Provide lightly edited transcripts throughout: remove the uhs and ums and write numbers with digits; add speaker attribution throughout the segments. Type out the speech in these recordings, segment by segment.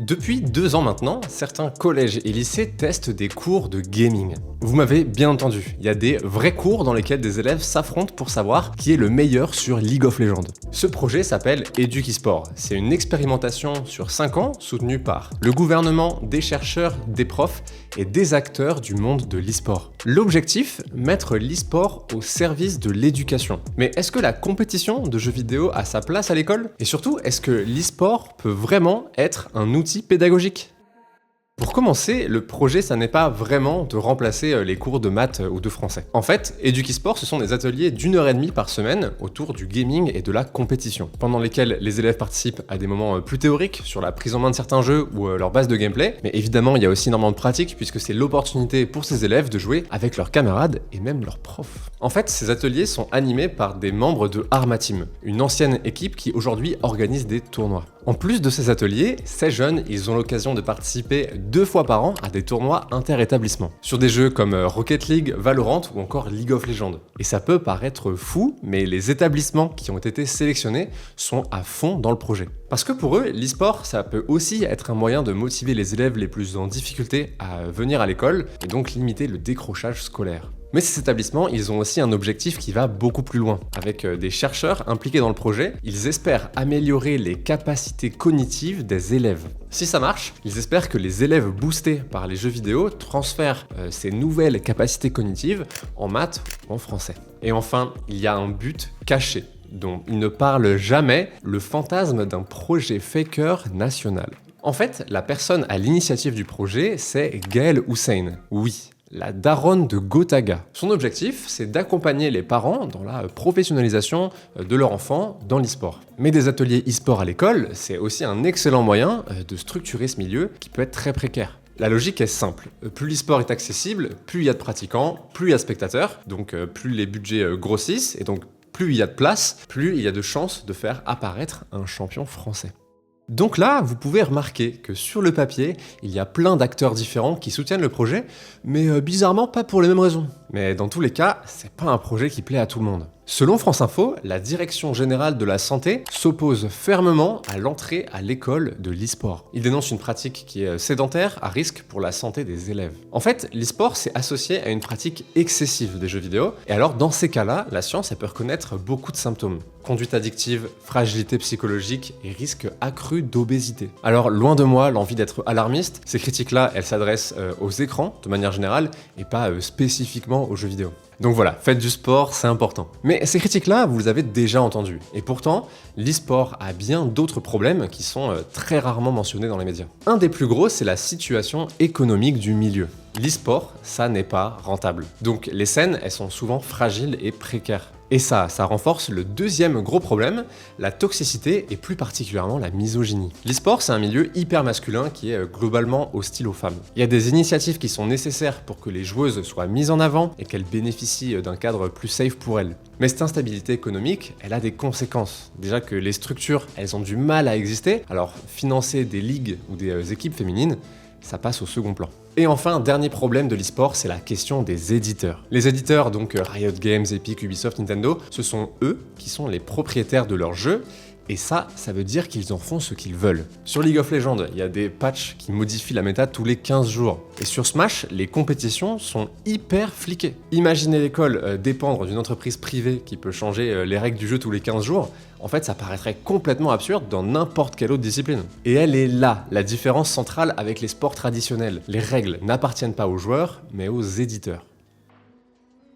Speaker 1: Depuis 2 ans maintenant, certains collèges et lycées testent des cours de gaming. Vous m'avez bien entendu, il y a des vrais cours dans lesquels des élèves s'affrontent pour savoir qui est le meilleur sur League of Legends. Ce projet s'appelle EducIsport. C'est une expérimentation sur 5 ans soutenue par le gouvernement, des chercheurs, des profs et des acteurs du monde de l'e-sport. L'objectif, mettre l'e-sport au service de l'éducation. Mais est-ce que la compétition de jeux vidéo a sa place à l'école? Et surtout, est-ce que l'e-sport peut vraiment être un outil pédagogique? Pour commencer, le projet, ça n'est pas vraiment de remplacer les cours de maths ou de français. En fait, EducIsport, ce sont des ateliers d'1h30 par semaine autour du gaming et de la compétition, pendant lesquels les élèves participent à des moments plus théoriques sur la prise en main de certains jeux ou leur base de gameplay, mais évidemment, il y a aussi énormément de pratique puisque c'est l'opportunité pour ces élèves de jouer avec leurs camarades et même leurs profs. En fait, ces ateliers sont animés par des membres de Arma Team, une ancienne équipe qui aujourd'hui organise des tournois. En plus de ces ateliers, ces jeunes, ils ont l'occasion de participer 2 fois par an à des tournois inter-établissements, sur des jeux comme Rocket League, Valorant ou encore League of Legends. Et ça peut paraître fou, mais les établissements qui ont été sélectionnés sont à fond dans le projet. Parce que pour eux, l'e-sport, ça peut aussi être un moyen de motiver les élèves les plus en difficulté à venir à l'école et donc limiter le décrochage scolaire. Mais ces établissements, ils ont aussi un objectif qui va beaucoup plus loin. Avec des chercheurs impliqués dans le projet, ils espèrent améliorer les capacités cognitives des élèves. Si ça marche, ils espèrent que les élèves boostés par les jeux vidéo transfèrent ces nouvelles capacités cognitives en maths ou en français. Et enfin, il y a un but caché, dont ils ne parlent jamais, le fantasme d'un projet faker national. En fait, la personne à l'initiative du projet, c'est Gaël Hussein. Oui, la daronne de Gotaga. Son objectif, c'est d'accompagner les parents dans la professionnalisation de leur enfant dans l'e-sport. Mais des ateliers e-sport à l'école, c'est aussi un excellent moyen de structurer ce milieu qui peut être très précaire. La logique est simple, plus l'e-sport est accessible, plus il y a de pratiquants, plus il y a de spectateurs, donc plus les budgets grossissent, et donc plus il y a de place, plus il y a de chances de faire apparaître un champion français. Donc là, vous pouvez remarquer que sur le papier, il y a plein d'acteurs différents qui soutiennent le projet, mais bizarrement pas pour les mêmes raisons. Mais dans tous les cas, c'est pas un projet qui plaît à tout le monde. Selon France Info, la Direction Générale de la Santé s'oppose fermement à l'entrée à l'école de l'e-sport. Il dénonce une pratique qui est sédentaire, à risque pour la santé des élèves. En fait, l'e-sport, c'est associé à une pratique excessive des jeux vidéo, et alors dans ces cas-là, la science, elle peut reconnaître beaucoup de symptômes. Conduite addictive, fragilité psychologique et risque accru d'obésité. Alors, loin de moi l'envie d'être alarmiste, ces critiques-là, elles s'adressent aux écrans, de manière générale, et pas spécifiquement aux jeux vidéo. Donc voilà, faites du sport, c'est important. Mais ces critiques-là, vous les avez déjà entendues. Et pourtant, l'e-sport a bien d'autres problèmes qui sont très rarement mentionnés dans les médias. Un des plus gros, c'est la situation économique du milieu. L'e-sport, ça n'est pas rentable. Donc les scènes, elles sont souvent fragiles et précaires. Et ça renforce le deuxième gros problème, la toxicité et plus particulièrement la misogynie. L'e-sport, c'est un milieu hyper masculin qui est globalement hostile aux femmes. Il y a des initiatives qui sont nécessaires pour que les joueuses soient mises en avant et qu'elles bénéficient d'un cadre plus safe pour elles. Mais cette instabilité économique, elle a des conséquences. Déjà que les structures, elles ont du mal à exister, alors financer des ligues ou des équipes féminines, ça passe au second plan. Et enfin, dernier problème de l'e-sport, c'est la question des éditeurs. Les éditeurs, donc Riot Games, Epic, Ubisoft, Nintendo, ce sont eux qui sont les propriétaires de leurs jeux, et ça veut dire qu'ils en font ce qu'ils veulent. Sur League of Legends, il y a des patchs qui modifient la méta tous les 15 jours. Et sur Smash, les compétitions sont hyper fliquées. Imaginez l'école dépendre d'une entreprise privée qui peut changer les règles du jeu tous les 15 jours, en fait ça paraîtrait complètement absurde dans n'importe quelle autre discipline. Et elle est là, la différence centrale avec les sports traditionnels. Les règles n'appartiennent pas aux joueurs, mais aux éditeurs.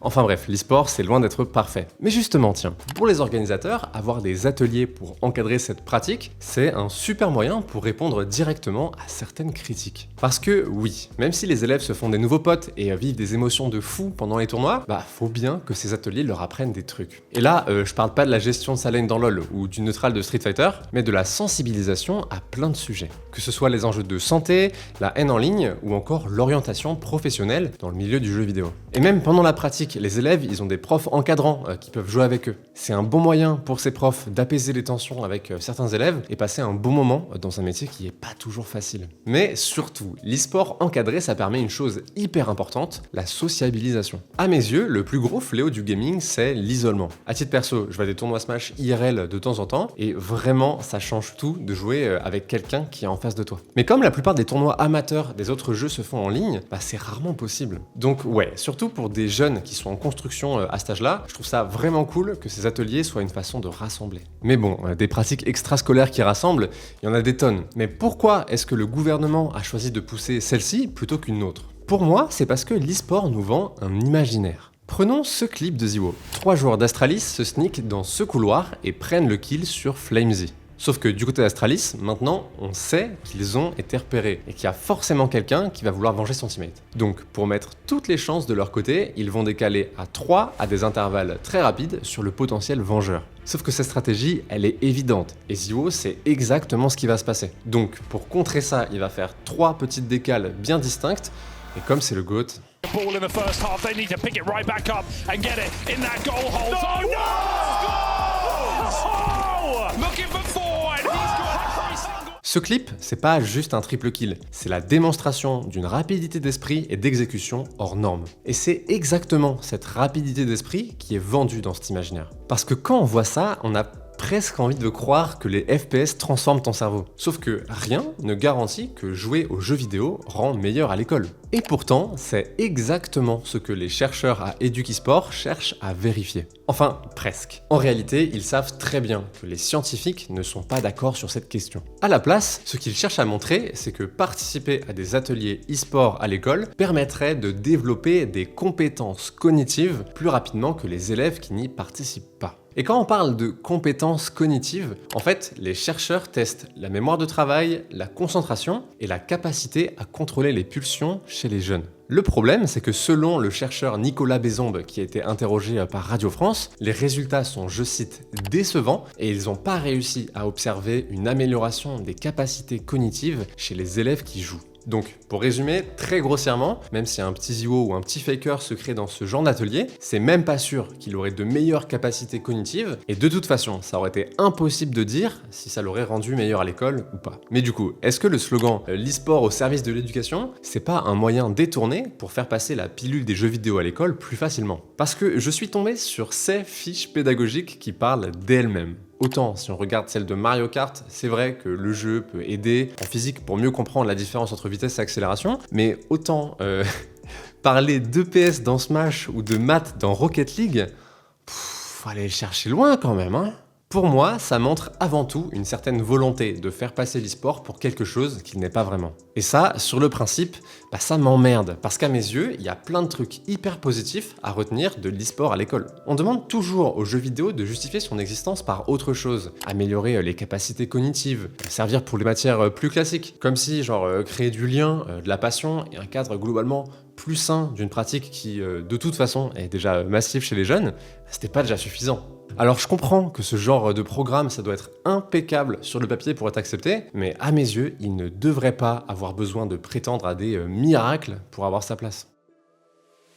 Speaker 1: Enfin bref, l'e-sport, c'est loin d'être parfait. Mais justement, tiens, pour les organisateurs, avoir des ateliers pour encadrer cette pratique, c'est un super moyen pour répondre directement à certaines critiques. Parce que oui, même si les élèves se font des nouveaux potes et vivent des émotions de fou pendant les tournois, faut bien que ces ateliers leur apprennent des trucs. Et là, je parle pas de la gestion de sa lane dans LoL ou du neutral de Street Fighter, mais de la sensibilisation à plein de sujets. Que ce soit les enjeux de santé, la haine en ligne ou encore l'orientation professionnelle dans le milieu du jeu vidéo. Et même pendant la pratique les élèves, ils ont des profs encadrants qui peuvent jouer avec eux. C'est un bon moyen pour ces profs d'apaiser les tensions avec certains élèves et passer un bon moment dans un métier qui est pas toujours facile. Mais surtout, l'e-sport encadré, ça permet une chose hyper importante, la sociabilisation. À mes yeux, le plus gros fléau du gaming, c'est l'isolement. À titre perso, je vais à des tournois Smash IRL de temps en temps et vraiment, ça change tout de jouer avec quelqu'un qui est en face de toi. Mais comme la plupart des tournois amateurs des autres jeux se font en ligne, bah c'est rarement possible. Donc ouais, surtout pour des jeunes qui sont en construction à cet âge-là, je trouve ça vraiment cool que ces ateliers soient une façon de rassembler. Mais bon, des pratiques extrascolaires qui rassemblent, il y en a des tonnes. Mais pourquoi est-ce que le gouvernement a choisi de pousser celle-ci plutôt qu'une autre? Pour moi, c'est parce que l'e-sport nous vend un imaginaire. Prenons ce clip de Ziwo. 3 joueurs d'Astralis se sneak dans ce couloir et prennent le kill sur Flamesy. Sauf que du côté d'Astralis, maintenant, on sait qu'ils ont été repérés et qu'il y a forcément quelqu'un qui va vouloir venger son teammate. Donc, pour mettre toutes les chances de leur côté, ils vont décaler à 3 à des intervalles très rapides sur le potentiel vengeur. Sauf que cette stratégie, elle est évidente, et Ziwo sait exactement ce qui va se passer. Donc, pour contrer ça, il va faire 3 petites décales bien distinctes, et comme c'est le GOAT...
Speaker 2: Ball in the first half, they need to pick it right back up and get it in that goal hole.
Speaker 3: No!
Speaker 2: Oh! Looking for 4 and he's got every single...
Speaker 1: Ce clip, c'est pas juste un triple kill, c'est la démonstration d'une rapidité d'esprit et d'exécution hors norme. Et c'est exactement cette rapidité d'esprit qui est vendue dans cet imaginaire. Parce que quand on voit ça, on a presque envie de croire que les FPS transforment ton cerveau. Sauf que rien ne garantit que jouer aux jeux vidéo rend meilleur à l'école. Et pourtant, c'est exactement ce que les chercheurs à Edukisport cherchent à vérifier. Enfin, presque. En réalité, ils savent très bien que les scientifiques ne sont pas d'accord sur cette question. À la place, ce qu'ils cherchent à montrer, c'est que participer à des ateliers e-sport à l'école permettrait de développer des compétences cognitives plus rapidement que les élèves qui n'y participent pas. Et quand on parle de compétences cognitives, en fait, les chercheurs testent la mémoire de travail, la concentration et la capacité à contrôler les pulsions chez les jeunes. Le problème, c'est que selon le chercheur Nicolas Bézombe, qui a été interrogé par Radio France, les résultats sont, je cite, décevants et ils n'ont pas réussi à observer une amélioration des capacités cognitives chez les élèves qui jouent. Donc, pour résumer très grossièrement, même si un petit Ziwo ou un petit faker se crée dans ce genre d'atelier, c'est même pas sûr qu'il aurait de meilleures capacités cognitives, et de toute façon, ça aurait été impossible de dire si ça l'aurait rendu meilleur à l'école ou pas. Mais du coup, est-ce que le slogan « l'e-sport au service de l'éducation », c'est pas un moyen détourné pour faire passer la pilule des jeux vidéo à l'école plus facilement? Parce que je suis tombé sur ces fiches pédagogiques qui parlent d'elles-mêmes. Autant, si on regarde celle de Mario Kart, c'est vrai que le jeu peut aider en physique pour mieux comprendre la différence entre vitesse et accélération, mais autant parler d'EPS dans Smash ou de maths dans Rocket League, faut aller chercher loin quand même, hein. Pour moi, ça montre avant tout une certaine volonté de faire passer l'e-sport pour quelque chose qu'il n'est pas vraiment. Et ça, sur le principe, ça m'emmerde, parce qu'à mes yeux, il y a plein de trucs hyper positifs à retenir de l'e-sport à l'école. On demande toujours aux jeux vidéo de justifier son existence par autre chose, améliorer les capacités cognitives, servir pour les matières plus classiques, comme si, créer du lien, de la passion et un cadre globalement plus sain d'une pratique qui, de toute façon, est déjà massive chez les jeunes, c'était pas déjà suffisant. Alors je comprends que ce genre de programme, ça doit être impeccable sur le papier pour être accepté, mais à mes yeux, il ne devrait pas avoir besoin de prétendre à des miracles pour avoir sa place.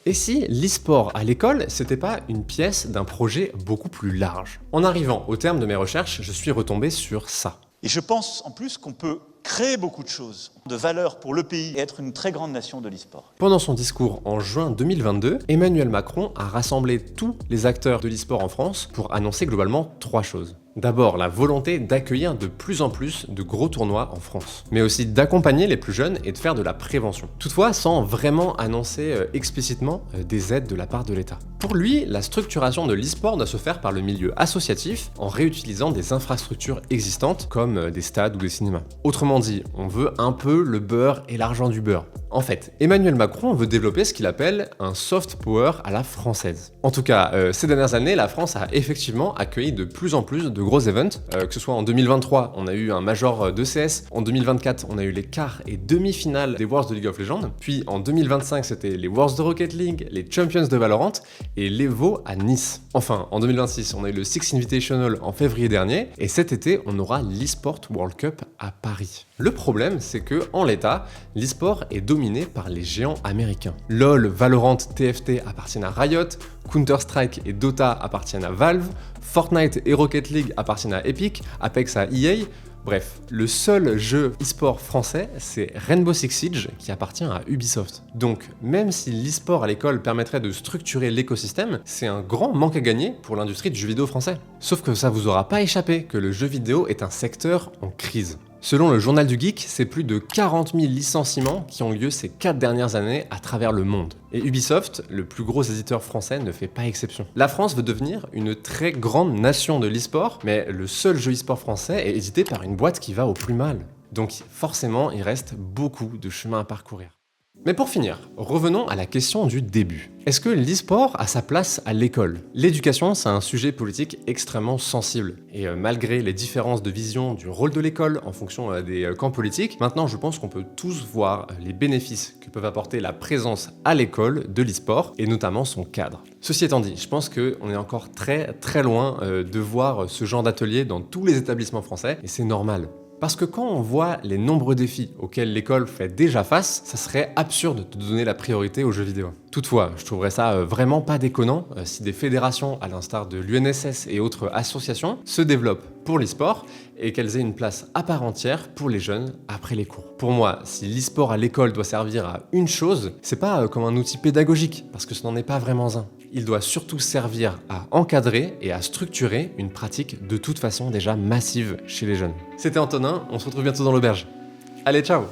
Speaker 1: Et si l'e-sport à l'école, c'était pas une pièce d'un projet beaucoup plus large? En arrivant au terme de mes recherches, je suis retombé sur ça.
Speaker 3: Et je pense en plus qu'on peut créer beaucoup de choses, de valeur pour le pays et être une très grande nation de l'e-sport.
Speaker 1: Pendant son discours en juin 2022, Emmanuel Macron a rassemblé tous les acteurs de l'e-sport en France pour annoncer globalement 3 choses. D'abord, la volonté d'accueillir de plus en plus de gros tournois en France, mais aussi d'accompagner les plus jeunes et de faire de la prévention. Toutefois, sans vraiment annoncer explicitement des aides de la part de l'État. Pour lui, la structuration de l'e-sport doit se faire par le milieu associatif en réutilisant des infrastructures existantes comme des stades ou des cinémas. Autrement dit, on veut un peu le beurre et l'argent du beurre. En fait, Emmanuel Macron veut développer ce qu'il appelle un soft power à la française. En tout cas, ces dernières années, la France a effectivement accueilli de plus en plus de gros events, que ce soit en 2023, on a eu un major de CS, en 2024, on a eu les quarts et demi-finales des Worlds de League of Legends, puis en 2025, c'était les Worlds de Rocket League, les Champions de Valorant et l'Evo à Nice. Enfin, en 2026, on a eu le Six Invitational en février dernier, et cet été, on aura l'eSport World Cup à Paris. Le problème, c'est que en l'état, l'e-sport est dominé dominée par les géants américains. LoL, Valorant, TFT appartiennent à Riot, Counter-Strike et Dota appartiennent à Valve, Fortnite et Rocket League appartiennent à Epic, Apex à EA. Bref, le seul jeu e-sport français, c'est Rainbow Six Siege qui appartient à Ubisoft. Donc, même si l'e-sport à l'école permettrait de structurer l'écosystème, c'est un grand manque à gagner pour l'industrie du jeu vidéo français. Sauf que ça vous aura pas échappé que le jeu vidéo est un secteur en crise. Selon le Journal du Geek, c'est plus de 40 000 licenciements qui ont lieu ces 4 dernières années à travers le monde. Et Ubisoft, le plus gros éditeur français, ne fait pas exception. La France veut devenir une très grande nation de l'e-sport, mais le seul jeu e-sport français est édité par une boîte qui va au plus mal. Donc forcément, il reste beaucoup de chemin à parcourir. Mais pour finir, revenons à la question du début. Est-ce que l'e-sport a sa place à l'école? L'éducation, c'est un sujet politique extrêmement sensible. Et malgré les différences de vision du rôle de l'école en fonction des camps politiques, maintenant je pense qu'on peut tous voir les bénéfices que peuvent apporter la présence à l'école de l'e-sport, et notamment son cadre. Ceci étant dit, je pense qu'on est encore très loin de voir ce genre d'atelier dans tous les établissements français, et c'est normal. Parce que quand on voit les nombreux défis auxquels l'école fait déjà face, ça serait absurde de donner la priorité aux jeux vidéo. Toutefois, je trouverais ça vraiment pas déconnant si des fédérations, à l'instar de l'UNSS et autres associations, se développent pour l'e-sport et qu'elles aient une place à part entière pour les jeunes après les cours. Pour moi, si l'e-sport à l'école doit servir à une chose, c'est pas comme un outil pédagogique, parce que ce n'en est pas vraiment un. Il doit surtout servir à encadrer et à structurer une pratique de toute façon déjà massive chez les jeunes. C'était Antonin, on se retrouve bientôt dans l'auberge. Allez, ciao!